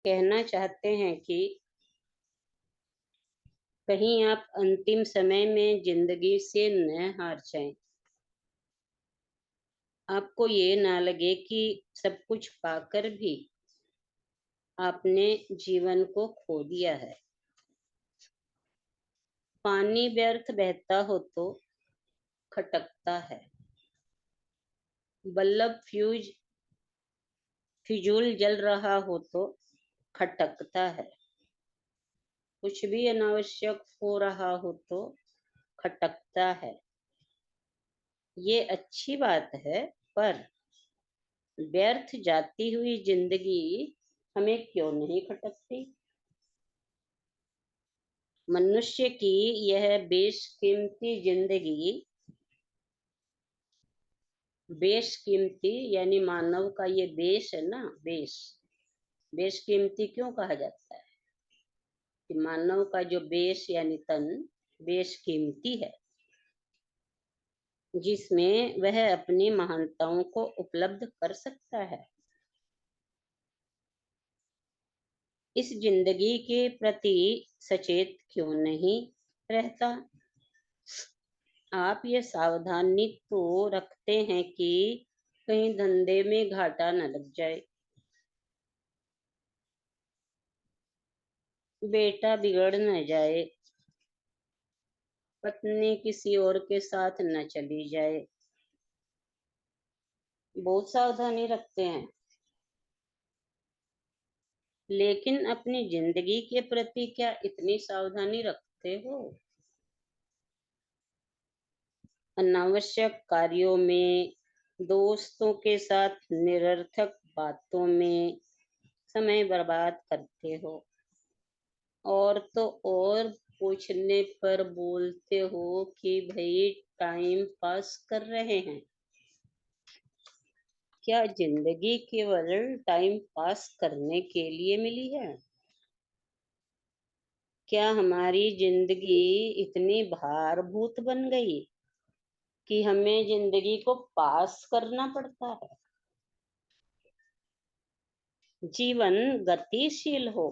कहना चाहते हैं कि कहीं आप अंतिम समय में जिंदगी से न हार जाएं। आपको ये ना लगे कि सब कुछ पाकर भी आपने जीवन को खो दिया है। पानी व्यर्थ बहता हो तो खटकता है। बल्ब फिजूल जल रहा हो तो खटकता है। कुछ भी अनावश्यक हो रहा हो तो खटकता है। ये अच्छी बात है, पर व्यर्थ जाती हुई जिंदगी हमें क्यों नहीं खटकती? मनुष्य की यह बेशकीमती जिंदगी, बेशकीमती यानी मानव का ये बेश है ना, बेशकीमती क्यों कहा जाता है? कि मानव का जो बेश यानी तन बेशकीमती है, जिसमें वह अपनी महानताओं को उपलब्ध कर सकता है। इस जिंदगी के प्रति सचेत क्यों नहीं रहता? आप ये सावधानी तो रखते हैं कि कहीं धंधे में घाटा न लग जाए, बेटा बिगड़ न जाए, पत्नी किसी और के साथ न चली जाए। बहुत सावधानी रखते हैं, लेकिन अपनी जिंदगी के प्रति क्या इतनी सावधानी रखते हो? अनावश्यक कार्यों में, दोस्तों के साथ निरर्थक बातों में समय बर्बाद करते हो, और तो और पूछने पर बोलते हो कि भाई टाइम पास कर रहे हैं। क्या जिंदगी केवल टाइम पास करने के लिए मिली है? क्या हमारी जिंदगी इतनी भारभूत बन गई कि हमें जिंदगी को पास करना पड़ता है? जीवन गतिशील हो,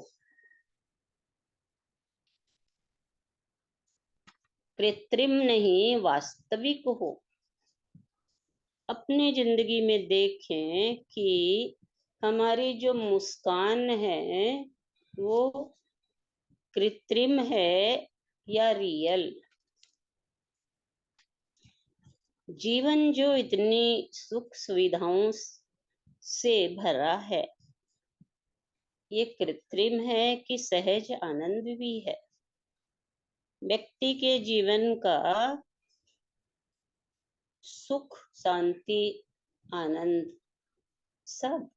कृत्रिम नहीं वास्तविक हो। अपनी जिंदगी में देखें कि हमारी जो मुस्कान है वो कृत्रिम है या रियल। जीवन जो इतनी सुख सुविधाओं से भरा है, ये कृत्रिम है कि सहज आनंद भी है? व्यक्ति के जीवन का सुख, शांति, आनंद सब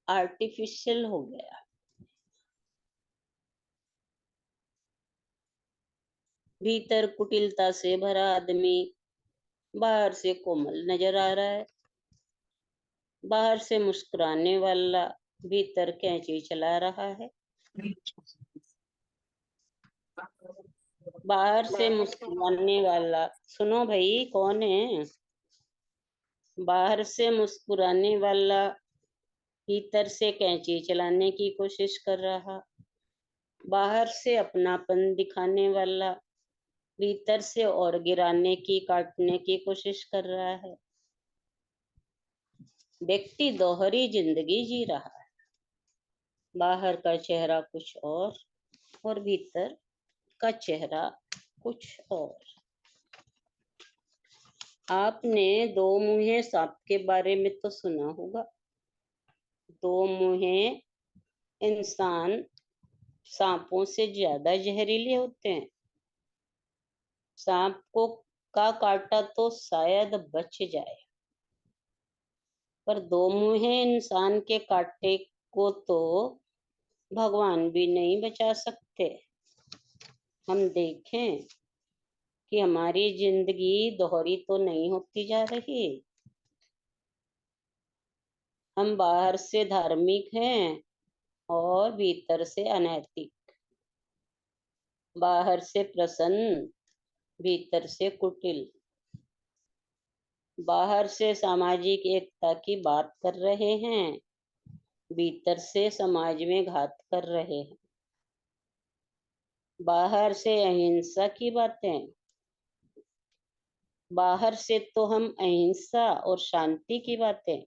आर्टिफिशियल हो गया। भीतर कुटिलता से भरा आदमी बाहर से कोमल नजर आ रहा है। बाहर से मुस्कुराने वाला भीतर कैंची चला रहा है। बाहर से मुस्कुराने वाला, सुनो भाई कौन है? बाहर से मुस्कुराने वाला भीतर से कैंची चलाने की कोशिश कर रहा। बाहर से अपनापन दिखाने वाला भीतर से और गिराने की, काटने की कोशिश कर रहा है। व्यक्ति दोहरी जिंदगी जी रहा है। बाहर का चेहरा कुछ और भीतर का चेहरा कुछ और। आपने दो मुँहे सांप के बारे में तो सुना होगा। दो मुँहे इंसान सांपों से ज्यादा जहरीले होते हैं। सांप को का काटा तो शायद बच जाए, पर दो मुँहे इंसान के काटे को तो भगवान भी नहीं बचा सकते। हम देखें कि हमारी जिंदगी दोहरी तो नहीं होती जा रही। हम बाहर से धार्मिक हैं और भीतर से अनैतिक, बाहर से प्रसन्न भीतर से कुटिल। बाहर से सामाजिक एकता की बात कर रहे हैं, भीतर से समाज में घात कर रहे हैं। बाहर से अहिंसा की बातें, बाहर से तो हम अहिंसा और शांति की बातें,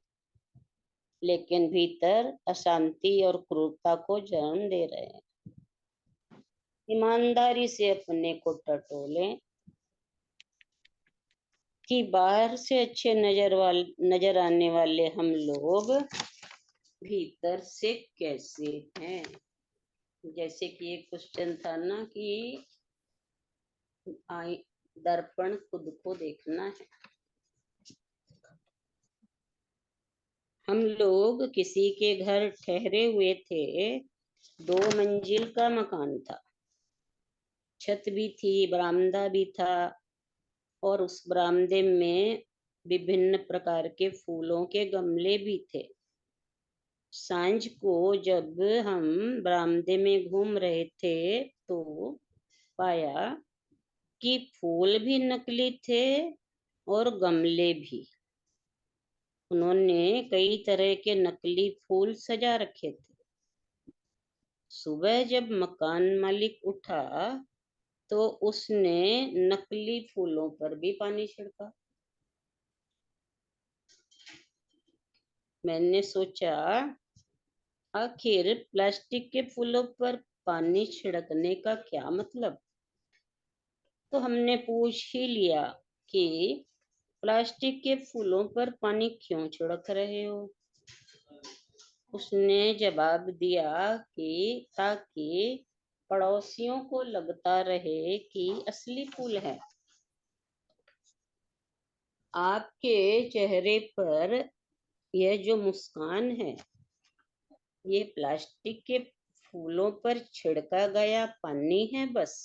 लेकिन भीतर अशांति और क्रूरता को जन्म दे रहे हैं। ईमानदारी से अपने को टटोलें कि बाहर से अच्छे नजर आने वाले हम लोग भीतर से कैसे हैं। जैसे कि एक क्वेश्चन था ना कि दर्पण खुद को देखना है। हम लोग किसी के घर ठहरे हुए थे, 2 मंजिल का मकान था, छत भी थी, बरामदा भी था, और उस बरामदे में विभिन्न प्रकार के फूलों के गमले भी थे। सांझ को जब हम बरामदे में घूम रहे थे तो पाया कि फूल भी नकली थे और गमले भी। उन्होंने कई तरह के नकली फूल सजा रखे थे। सुबह जब मकान मालिक उठा तो उसने नकली फूलों पर भी पानी छिड़का। मैंने सोचा, आखिर प्लास्टिक के फूलों पर पानी छिड़कने का क्या मतलब। तो हमने पूछ ही लिया कि प्लास्टिक के फूलों पर पानी क्यों छिड़क रहे हो। उसने जवाब दिया कि ताकि पड़ोसियों को लगता रहे कि असली फूल है। आपके चेहरे पर यह जो मुस्कान है, ये प्लास्टिक के फूलों पर छिड़का गया पानी है बस।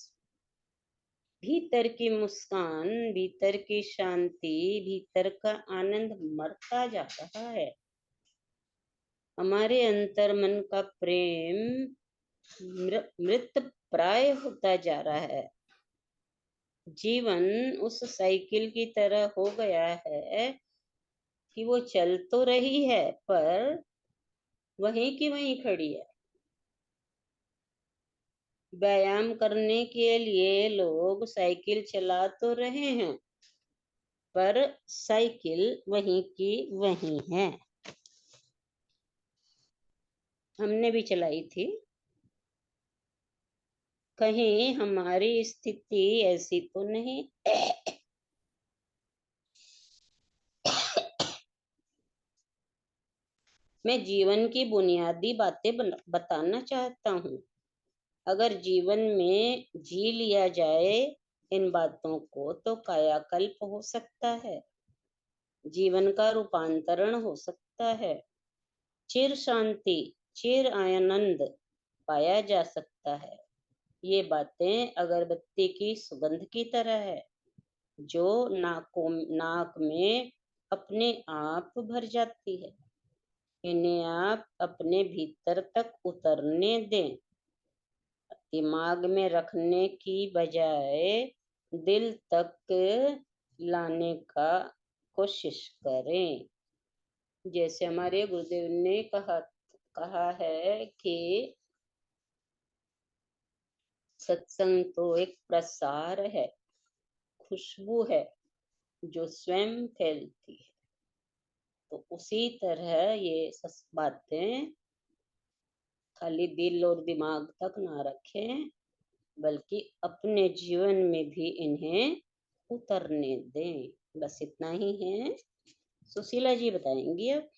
भीतर की मुस्कान, भीतर की शांति, भीतर का आनंद मरता जा रहा है। हमारे अंतर मन का प्रेम मृत प्राय होता जा रहा है। जीवन उस साइकिल की तरह हो गया है कि वो चल तो रही है पर वहीं की वहीं खड़ी है। व्यायाम करने के लिए लोग साइकिल चला तो रहे हैं पर साइकिल वहीं की वहीं है। हमने भी चलाई थी। कहीं हमारी स्थिति ऐसी तो नहीं। मैं जीवन की बुनियादी बातें बताना चाहता हूँ। अगर जीवन में जी लिया जाए इन बातों को तो कायाकल्प हो सकता है, जीवन का रूपांतरण हो सकता है, चिर शांति, चिर आनंद पाया जा सकता है। ये बातें अगरबत्ती की सुगंध की तरह है जो नाक में अपने आप भर जाती है। इन्हें आप अपने भीतर तक उतरने दें, दिमाग में रखने की बजाय दिल तक लाने का कोशिश करें। जैसे हमारे गुरुदेव ने कहा है कि सत्संग तो एक प्रसार है, खुशबू है जो स्वयं फैलती है। तो उसी तरह ये बातें खाली दिल और दिमाग तक ना रखें, बल्कि अपने जीवन में भी इन्हें उतरने दें। बस इतना ही है। सुशीला जी बताएंगी अब।